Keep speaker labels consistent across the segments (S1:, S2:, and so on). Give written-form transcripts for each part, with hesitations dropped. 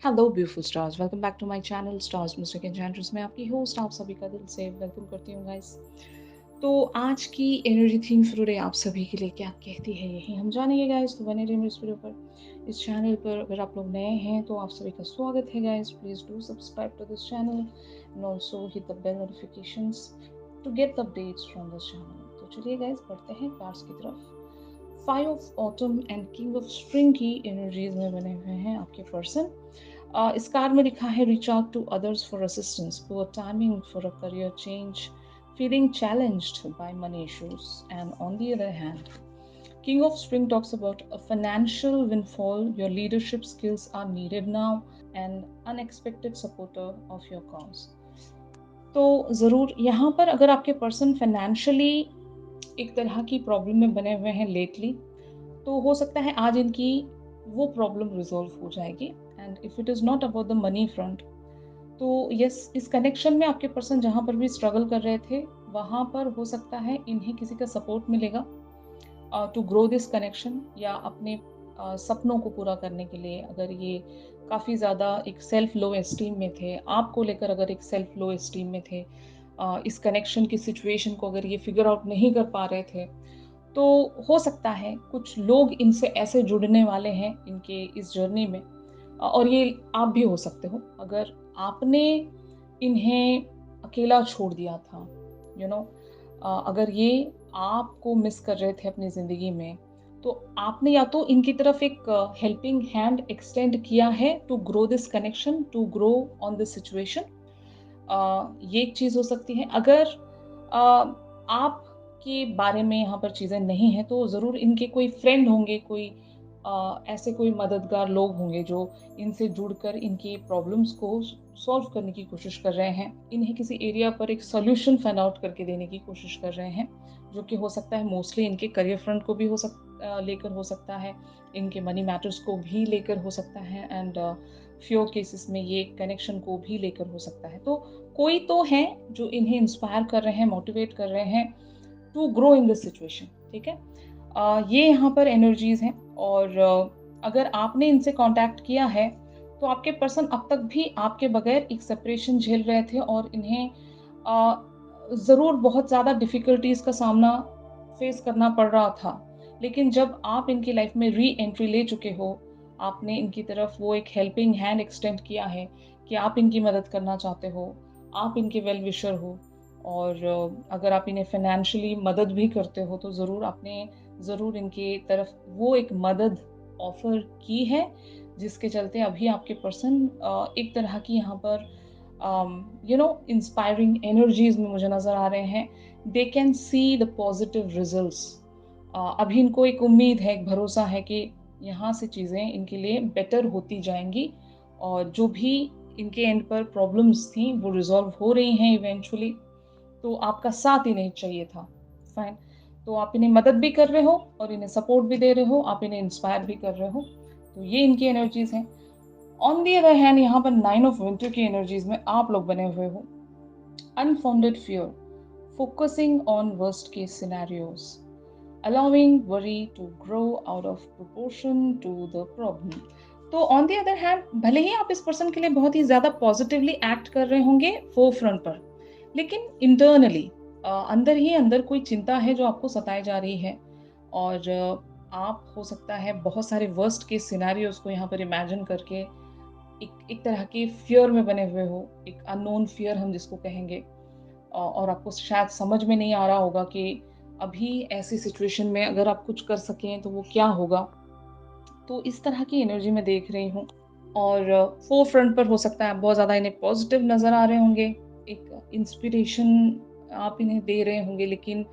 S1: Hello beautiful stars, welcome back to my channel stars music enchantress. मैं आपकी host आप सभी का दिल से वेलकम करती हूँ गाइस। तो आज की एनर्जी थीम फॉर टुडे आप सभी के लिए क्या कहती है यही हम जानेंगे गाइस। तो बने रहिए इस वीडियो पर, इस चैनल पर। अगर आप लोग नए हैं तो आप सभी का स्वागत है guys. Please do subscribe to this channel and also hit the bell notifications to get the updates from this channel. तो चलिए गाइस बढ़ते हैं कार्ड्स की तरफ। Five of autumn and king of spring की एनर्जीज में बने हुए हैं आपके पर्सन। इस कार्ड में लिखा है reach out to others for assistance, poor timing for a career change, feeling challenged by money issues. And on the other hand, King of Spring talks about a financial windfall. Your leadership skills are needed now and unexpected supporter of your cause. तो ज़रूर यहाँ पर अगर आपके person financially एक तरह की problem में बने हुए हैं लेटली, तो हो सकता है आज इनकी वो प्रॉब्लम रिजॉल्व हो जाएगी। And if it is not about the money front, तो यस, इस कनेक्शन में आपके पर्सन जहाँ पर भी स्ट्रगल कर रहे थे वहाँ पर हो सकता है इन्हें किसी का सपोर्ट मिलेगा टू ग्रो दिस कनेक्शन, या अपने सपनों को पूरा करने के लिए। अगर ये काफ़ी ज़्यादा एक सेल्फ लो एस्टीम में थे, आपको लेकर अगर एक सेल्फ लो एस्टीम में थे, इस कनेक्शन की सिचुएशन को अगर ये फिगर आउट नहीं कर पा रहे थे, तो हो सकता है कुछ लोग इनसे ऐसे जुड़ने वाले हैं इनके इस जर्नी में। और ये आप भी हो सकते हो अगर आपने इन्हें अकेला छोड़ दिया था, यू नो। अगर ये आपको मिस कर रहे थे अपनी ज़िंदगी में, तो आपने या तो इनकी तरफ एक हेल्पिंग हैंड एक्सटेंड किया है to grow this connection, to grow on this situation. ये एक चीज़ हो सकती है। अगर आपके बारे में यहाँ पर चीज़ें नहीं हैं, तो ज़रूर इनके कोई फ्रेंड होंगे, कोई ऐसे कोई मददगार लोग होंगे जो इनसे जुड़कर इनकी प्रॉब्लम्स को सॉल्व करने की कोशिश कर रहे हैं। इन्हें किसी एरिया पर एक सॉल्यूशन फाइंड आउट करके देने की कोशिश कर रहे हैं, जो कि हो सकता है मोस्टली इनके करियर फ्रंट को भी लेकर हो सकता है, इनके मनी मैटर्स को भी लेकर हो सकता है, एंड फ्यू केसेस में ये कनेक्शन को भी लेकर हो सकता है। तो कोई तो है जो इन्हें इंस्पायर कर रहे हैं, मोटिवेट कर रहे हैं to grow in this situation. ठीक है, ये यहाँ पर एनर्जीज हैं। और अगर आपने इनसे कांटेक्ट किया है, तो आपके पर्सन अब तक भी आपके बगैर एक सेपरेशन झेल रहे थे और इन्हें ज़रूर बहुत ज़्यादा डिफ़िकल्टीज़ का सामना फेस करना पड़ रहा था। लेकिन जब आप इनकी लाइफ में री एंट्री ले चुके हो, आपने इनकी तरफ वो एक हेल्पिंग हैंड एक्सटेंड किया है कि आप इनकी मदद करना चाहते हो, आप इनके वेल विशर हो। और अगर आप इन्हें फाइनेंशियली मदद भी करते हो, तो ज़रूर आपने ज़रूर इनकी तरफ वो एक मदद ऑफ़र की है, जिसके चलते अभी आपके पर्सन एक तरह की यहाँ पर इंस्पायरिंग एनर्जीज़ में मुझे नज़र आ रहे हैं। They can see the positive results. अभी इनको एक उम्मीद है, एक भरोसा है कि यहाँ से चीज़ें इनके लिए बेटर होती जाएँगी, और जो भी इनके एंड पर प्रॉब्लम्स थी, वो रिज़ॉल्व हो रही हैं इवेंचुअली। तो आपका साथ इन्हें चाहिए था, फाइन। तो आप इन्हें मदद भी कर रहे हो और इन्हें सपोर्ट भी दे रहे हो, आप इन्हें इंस्पायर भी कर रहे हो। तो ये इनकी एनर्जीज हैं। ऑन दी अदर हैंड, यहाँ पर 9 ऑफ विंटर की एनर्जीज में आप लोग बने हुए हो। Unfounded fear, focusing on worst case scenarios, allowing worry to grow out of proportion to the problem. तो ऑन दी अदर हैंड, भले ही आप इस पर्सन के लिए बहुत ही ज़्यादा पॉजिटिवली एक्ट कर रहे होंगे फोर फ्रंट पर, लेकिन इंटरनली अंदर ही अंदर कोई चिंता है जो आपको सताई जा रही है। और आप हो सकता है बहुत सारे वर्स्ट केस सिनेरियोज को यहाँ पर इमेजिन करके एक तरह के फियर में बने हुए हो, एक अननोन फियर हम जिसको कहेंगे। और आपको शायद समझ में नहीं आ रहा होगा कि अभी ऐसी सिचुएशन में अगर आप कुछ कर सकें तो वो क्या होगा। तो इस तरह की एनर्जी मैं देख रही हूँ। और फोर फ्रंट पर हो सकता है आप बहुत ज़्यादा इन्हें पॉजिटिव नज़र आ रहे होंगे, एक इंस्पिरेशन आप इन्हें दे रहे होंगे, लेकिन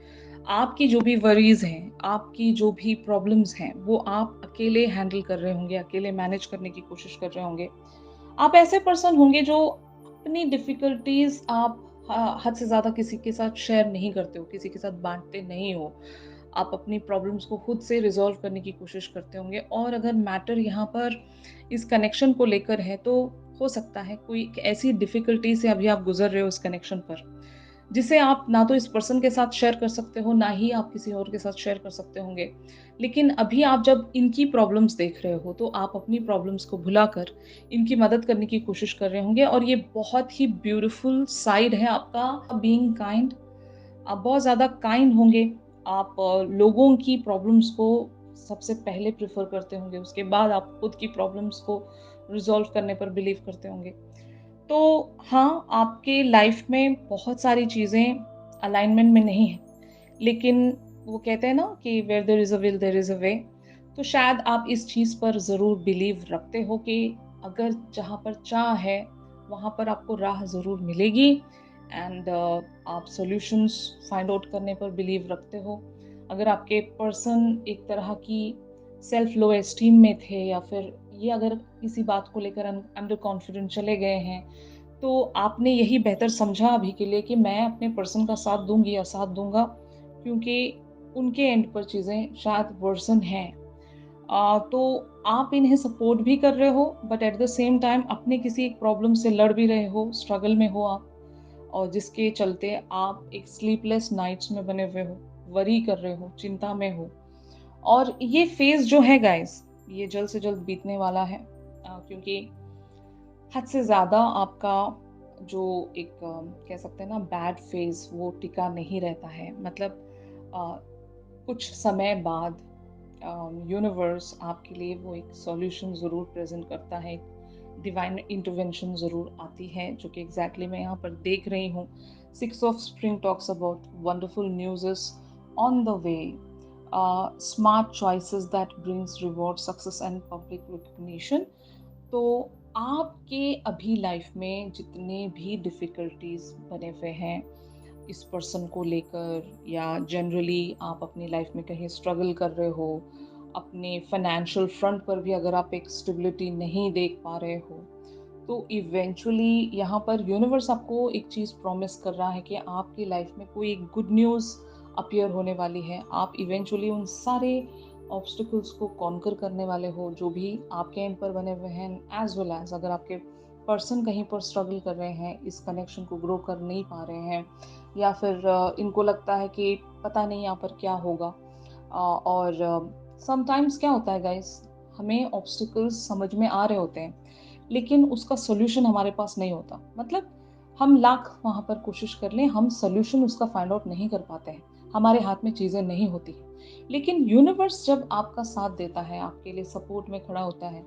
S1: आपकी जो भी वरीज हैं, आपकी जो भी प्रॉब्लम्स हैं, वो आप अकेले हैंडल कर रहे होंगे, अकेले मैनेज करने की कोशिश कर रहे होंगे। आप ऐसे पर्सन होंगे जो अपनी डिफ़िकल्टीज़ आप हद से ज़्यादा किसी के साथ शेयर नहीं करते हो, किसी के साथ बाँटते नहीं हो। आप अपनी प्रॉब्लम्स को खुद से रिज़ॉल्व करने की कोशिश करते होंगे। और अगर मैटर यहाँ पर इस कनेक्शन को लेकर है, तो हो सकता है कोई एक ऐसी डिफ़िकल्टी से अभी आप गुज़र रहे हो इस कनेक्शन पर, जिसे आप ना तो इस पर्सन के साथ शेयर कर सकते हो, ना ही आप किसी और के साथ शेयर कर सकते होंगे। लेकिन अभी आप जब इनकी प्रॉब्लम्स देख रहे हो, तो आप अपनी प्रॉब्लम्स को भुलाकर इनकी मदद करने की कोशिश कर रहे होंगे और ये बहुत ही ब्यूटीफुल साइड है आपका बीइंग काइंड। आप बहुत ज़्यादा काइंड होंगे, आप लोगों की प्रॉब्लम्स को सबसे पहले प्रेफ़र करते होंगे, उसके बाद आप खुद की प्रॉब्लम्स को रिज़ॉल्व करने पर बिलीव करते होंगे। तो हाँ, आपके लाइफ़ में बहुत सारी चीज़ें अलाइनमेंट में नहीं हैं, लेकिन वो कहते हैं ना कि where there is a will there is a way. तो शायद आप इस चीज़ पर ज़रूर बिलीव रखते हो कि अगर जहाँ पर चाह है, वहाँ पर आपको राह ज़रूर मिलेगी एंड आप सॉल्यूशंस फाइंड आउट करने पर बिलीव रखते हो। अगर आपके पर्सन एक तरह की सेल्फ लो एस्टीम में थे या फिर ये अगर किसी बात को लेकर अंडर कॉन्फिडेंट चले गए हैं, तो आपने यही बेहतर समझा अभी के लिए कि मैं अपने पर्सन का साथ दूँगी या साथ दूँगा, क्योंकि उनके एंड पर चीज़ें शायद वर्सन हैं। तो आप इन्हें सपोर्ट भी कर रहे हो, but at the same time अपने किसी एक प्रॉब्लम से लड़ भी रहे हो, स्ट्रगल में हो आप, और जिसके चलते आप एक स्लीपलेस नाइट्स में बने हुए हो, वरी कर रहे हो, चिंता में हो। और ये फ़ेज़ जो है गाइज़, ये जल्द से जल्द बीतने वाला है, क्योंकि हद से ज़्यादा आपका जो एक कह सकते हैं ना बैड फ़ेज़, वो टिका नहीं रहता है। मतलब अ, कुछ समय बाद यूनिवर्स आपके लिए वो एक सॉल्यूशन ज़रूर प्रेज़ेंट करता है, डिवाइन इंटरवेंशन ज़रूर आती है, जो कि एग्ज़ैक्टली मैं यहाँ पर देख रही हूँ। 6 of spring talks about wonderful news is on the way, smart choices that brings reward, success and public recognition. तो आपके अभी लाइफ में जितने भी डिफ़िकल्टीज़ बने हुए हैं, इस पर्सन को लेकर या जनरली आप अपनी लाइफ में कहीं स्ट्रगल कर रहे हो, अपने फाइनेंशियल फ्रंट पर भी अगर आप एक स्टेबिलिटी नहीं देख पा रहे हो, तो इवेंचुअली यहाँ पर यूनिवर्स आपको एक चीज़ प्रॉमिस कर रहा है कि आपकी लाइफ में कोई एक गुड न्यूज़ अपीयर होने वाली है। आप इवेंचुअली उन सारे ऑब्स्टिकल्स को कॉन्कर करने वाले हो, जो भी आपके एंड पर बने हुए हैं, एज़ वेल एज़ अगर आपके पर्सन कहीं पर स्ट्रगल कर रहे हैं, इस कनेक्शन को ग्रो कर नहीं पा रहे हैं, या फिर इनको लगता है कि पता नहीं यहाँ पर क्या होगा। और समटाइम्स क्या होता है गाइस, हमें ऑब्स्टिकल्स समझ में आ रहे होते हैं, लेकिन उसका सॉल्यूशन हमारे पास नहीं होता। मतलब हम लाख वहाँ पर कोशिश कर लें, हम सॉल्यूशन उसका फाइंड आउट नहीं कर पाते हैं, हमारे हाथ में चीज़ें नहीं होती हैं। लेकिन यूनिवर्स जब आपका साथ देता है, आपके लिए सपोर्ट में खड़ा होता है,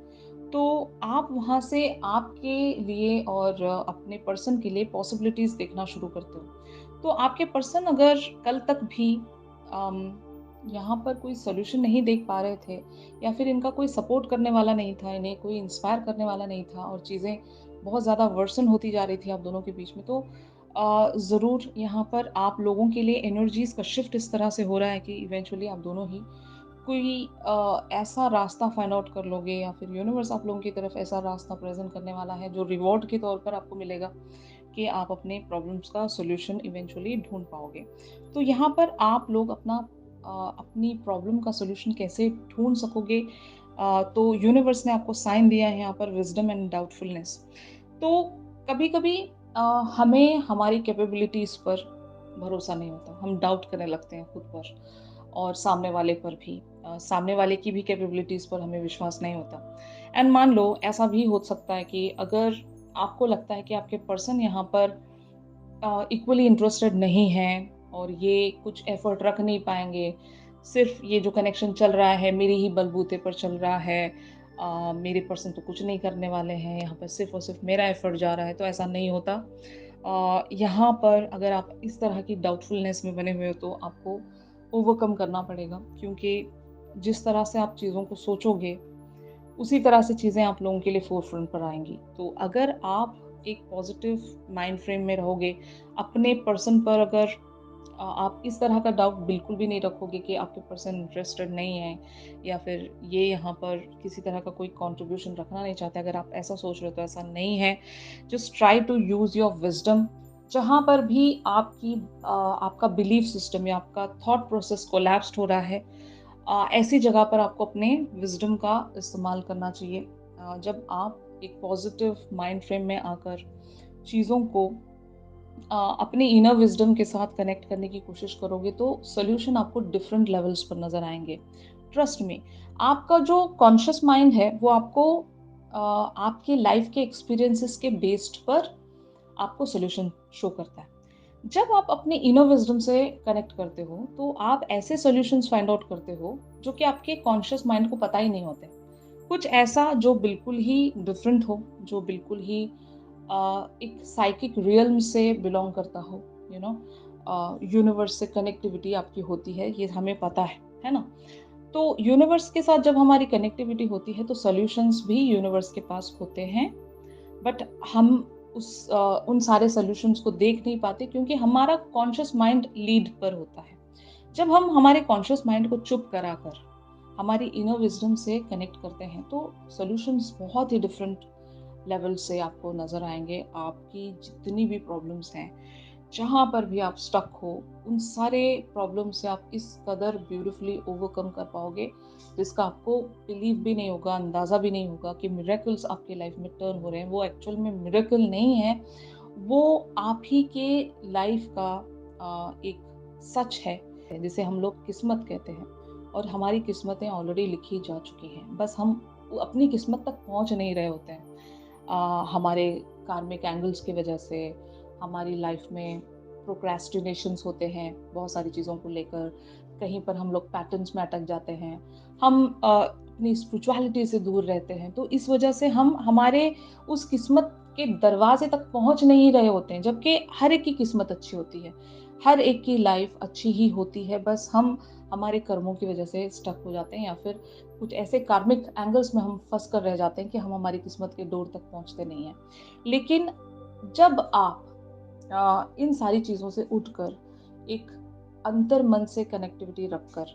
S1: तो आप वहाँ से आपके लिए और अपने पर्सन के लिए पॉसिबिलिटीज़ देखना शुरू करते हो। तो आपके पर्सन अगर कल तक भी यहाँ पर कोई सॉल्यूशन नहीं देख पा रहे थे, या फिर इनका कोई सपोर्ट करने वाला नहीं था, इन्हें कोई इंस्पायर करने वाला नहीं था और चीज़ें बहुत ज़्यादा वर्सन होती जा रही थी आप दोनों के बीच में, तो ज़रूर यहाँ पर आप लोगों के लिए एनर्जीज़ का शिफ्ट इस तरह से हो रहा है कि इवेंचुअली आप दोनों ही कोई ऐसा रास्ता फाइंड आउट कर लोगे, या फिर यूनिवर्स आप लोगों की तरफ ऐसा रास्ता प्रेज़ेंट करने वाला है जो रिवॉर्ड के तौर पर आपको मिलेगा, कि आप अपने प्रॉब्लम्स का सॉल्यूशन इवेंचुअली ढूँढ पाओगे। तो यहाँ पर आप लोग अपनी प्रॉब्लम का सॉल्यूशन कैसे ढूँढ सकोगे, तो यूनिवर्स ने आपको साइन दिया है यहाँ पर विज़डम एंड डाउटफुलनेस। तो कभी-कभी अ, हमें हमारी कैपेबिलिटीज़ पर भरोसा नहीं होता, हम डाउट करने लगते हैं खुद पर और सामने वाले पर भी। सामने वाले की भी कैपेबिलिटीज़ पर हमें विश्वास नहीं होता। एंड मान लो ऐसा भी हो सकता है कि अगर आपको लगता है कि आपके पर्सन यहाँ पर इक्वली इंटरेस्टेड नहीं हैं और ये कुछ एफर्ट रख नहीं पाएँगे, सिर्फ़ ये जो कनेक्शन चल रहा है मेरे ही बलबूते पर चल रहा है, मेरे पर्सन तो कुछ नहीं करने वाले हैं, यहाँ पर सिर्फ़ और सिर्फ़ मेरा एफर्ट जा रहा है, तो ऐसा नहीं होता। यहाँ पर अगर आप इस तरह की डाउटफुलनेस में बने हुए हो, तो आपको ओवरकम करना पड़ेगा, क्योंकि जिस तरह से आप चीज़ों को सोचोगे, उसी तरह से चीज़ें आप लोगों के लिए फ़ोरफ्रंट पर आएँगी। तो अगर आप एक पॉज़िटिव माइंड फ्रेम में रहोगे, अपने पर्सन पर अगर आप इस तरह का डाउट बिल्कुल भी नहीं रखोगे कि आपके पर्सन इंटरेस्टेड नहीं है, या फिर ये यहाँ पर किसी तरह का कोई कंट्रीब्यूशन रखना नहीं चाहते, अगर आप ऐसा सोच रहे हो तो ऐसा नहीं है। Just try to use your wisdom. जहाँ पर भी आपका बिलीफ सिस्टम या आपका थॉट प्रोसेस कोलैप्स्ड हो रहा है, ऐसी जगह पर आपको अपने विज़डम का इस्तेमाल करना चाहिए। जब आप एक पॉज़िटिव माइंड फ्रेम में आकर चीज़ों को अपने इनर विज़डम के साथ कनेक्ट करने की कोशिश करोगे तो सॉल्यूशन आपको डिफरेंट लेवल्स पर नज़र आएँगे। ट्रस्ट मी, आपका जो कॉन्शियस माइंड है वो आपको आपके लाइफ़ के एक्सपीरियंसेस के बेस्ड पर आपको सॉल्यूशन शो करता है। जब आप अपने इनर विज़डम से कनेक्ट करते हो, तो आप ऐसे सॉल्यूशंस फाइंड आउट करते हो, जो कि आपके कॉन्शियस माइंड को पता ही नहीं होते। कुछ ऐसा जो बिल्कुल ही डिफरेंट हो, जो बिल्कुल ही एक साइकिक रियल्म से बिलॉन्ग करता हो, यू नो यूनिवर्स से कनेक्टिविटी आपकी होती है, ये हमें पता है ना? तो यूनिवर्स के साथ जब हमारी कनेक्टिविटी होती है, तो सॉल्यूशंस भी यूनिवर्स के पास होते हैं। बट हम उन सारे सॉल्यूशंस को देख नहीं पाते क्योंकि हमारा कॉन्शियस माइंड लीड पर होता है। जब हम हमारे कॉन्शियस माइंड को चुप कराकर हमारी इनर विजडम से कनेक्ट करते हैं तो सॉल्यूशंस बहुत ही डिफरेंट लेवल से आपको नज़र आएँगे। आपकी जितनी भी प्रॉब्लम्स हैं, जहाँ पर भी आप स्टक हो, उन सारे प्रॉब्लम से आप इस कदर ब्यूटीफुली ओवरकम कर पाओगे, जिसका आपको बिलीव भी नहीं होगा, अंदाज़ा भी नहीं होगा कि मिरेकल्स आपकी लाइफ में टर्न हो रहे हैं। वो एक्चुअल में मिरेकल नहीं है, वो आप ही के लाइफ का एक सच है, जिसे हम लोग किस्मत कहते हैं और हमारी किस्मतें ऑलरेडी लिखी जा चुकी हैं। बस हम अपनी किस्मत तक पहुँच नहीं रहे होते हैं। हमारे कार्मिक एंगल्स की वजह से हमारी लाइफ में प्रोक्रेस्टिनेशंस होते हैं बहुत सारी चीज़ों को लेकर। कहीं पर हम लोग पैटर्न्स में अटक जाते हैं। हम अपनी स्पिरिचुअलिटी से दूर रहते हैं। तो इस वजह से हम हमारे उस किस्मत के दरवाजे तक पहुंच नहीं रहे होते हैं, जबकि हर एक की किस्मत अच्छी होती है। हर एक की लाइफ अच्छी ही होती है, बस हम हमारे कर्मों की वजह से स्टक हो जाते हैं या फिर कुछ ऐसे कार्मिक एंगल्स में हम फँस कर रह जाते हैं कि हम हमारी किस्मत के डोर तक पहुँचते नहीं हैं। लेकिन जब आप इन सारी चीज़ों से उठकर एक अंतर्मन से कनेक्टिविटी रखकर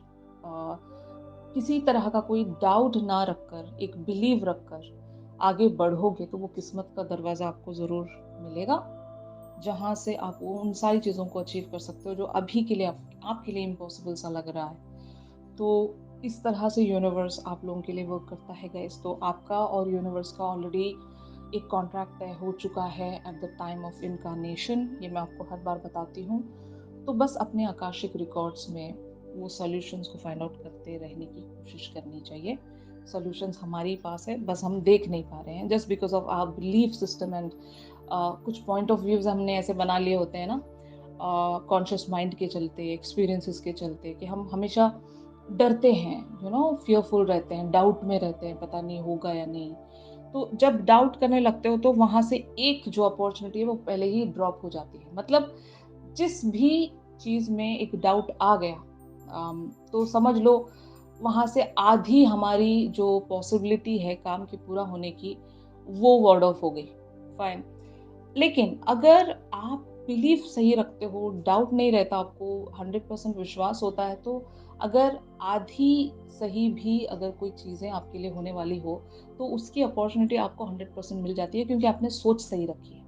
S1: किसी तरह का कोई डाउट ना रखकर, एक बिलीव रखकर आगे बढ़ोगे तो वो किस्मत का दरवाज़ा आपको ज़रूर मिलेगा, जहाँ से आप वो उन सारी चीज़ों को अचीव कर सकते हो जो अभी के लिए आपके लिए इम्पॉसिबल सा लग रहा है। तो इस तरह से यूनिवर्स आप लोगों के लिए वर्क करता है गाइस। तो आपका और यूनिवर्स का ऑलरेडी एक कॉन्ट्रैक्ट तय हो चुका है at the time of incarnation, ये मैं आपको हर बार बताती हूँ। तो बस अपने आकाशिक रिकॉर्ड्स में वो सॉल्यूशंस को फाइंड आउट करते रहने की कोशिश करनी चाहिए। सॉल्यूशंस हमारे पास है, बस हम देख नहीं पा रहे हैं just because of our belief system and कुछ पॉइंट ऑफ व्यूज हमने ऐसे बना लिए होते हैं ना, कॉन्शियस माइंड के चलते, एक्सपीरियंसेस के चलते, कि हम हमेशा डरते हैं, फियरफुल रहते हैं, डाउट में रहते हैं, पता नहीं होगा या नहीं। तो जब डाउट करने लगते हो तो वहाँ से एक जो अपॉर्च्युनिटी है वो पहले ही ड्रॉप हो जाती है। मतलब जिस भी चीज़ में एक डाउट आ गया, तो समझ लो वहाँ से आधी हमारी जो पॉसिबिलिटी है काम के पूरा होने की, वो वर्ड ऑफ हो गई। फाइन। लेकिन अगर आप बिलीफ सही रखते हो, डाउट नहीं रहता आपको, 100% विश्वास होता है, तो अगर आधी सही भी अगर कोई चीज़ें आपके लिए होने वाली हो, तो उसकी अपॉर्च्युनिटी आपको 100% मिल जाती है क्योंकि आपने सोच सही रखी है।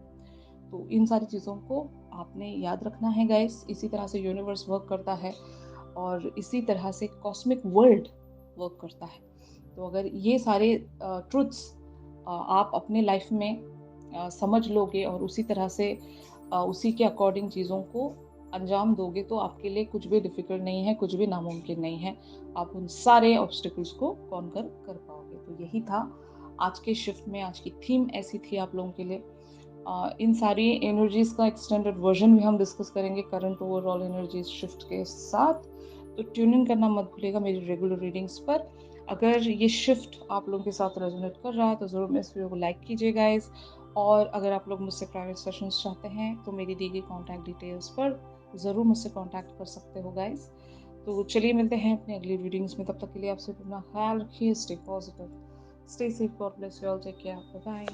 S1: तो इन सारी चीज़ों को आपने याद रखना है गाइस। इसी तरह से यूनिवर्स वर्क करता है और इसी तरह से कॉस्मिक वर्ल्ड वर्क करता है। तो अगर ये सारे ट्रुथ्स आप अपने लाइफ में समझ लोगे और उसी तरह से उसी के अकॉर्डिंग चीज़ों को अंजाम दोगे तो आपके लिए कुछ भी डिफ़िकल्ट नहीं है, कुछ भी नामुमकिन नहीं है। आप उन सारे ऑब्स्टेकल्स को कॉन्कर कर पाओगे। तो यही था आज के शिफ्ट में, आज की थीम ऐसी थी आप लोगों के लिए। इन सारी एनर्जीज़ का एक्सटेंडेड वर्ज़न भी हम डिस्कस करेंगे करंट ओवरऑल एनर्जीज़ शिफ्ट के साथ। तो ट्यून इन करना मत भूलिएगा मेरी रेगुलर रीडिंग्स पर। अगर ये शिफ्ट आप लोगों के साथ रेजोनेट कर रहा है तो ज़रूर मेरे इस वीडियो को लाइक कीजिए गाइस। और अगर आप लोग मुझसे प्राइवेट सेशंस चाहते हैं तो मेरी दी गई कॉन्टैक्ट डिटेल्स पर ज़रूर मुझसे कॉन्टैक्ट कर सकते हो गाइस। तो चलिए मिलते हैं अपनी अगली रीडिंग्स में, तब तक के लिए आप सिर्फ अपना ख्याल रखिए, stay positive, stay safe, God bless you all, take care, bye bye.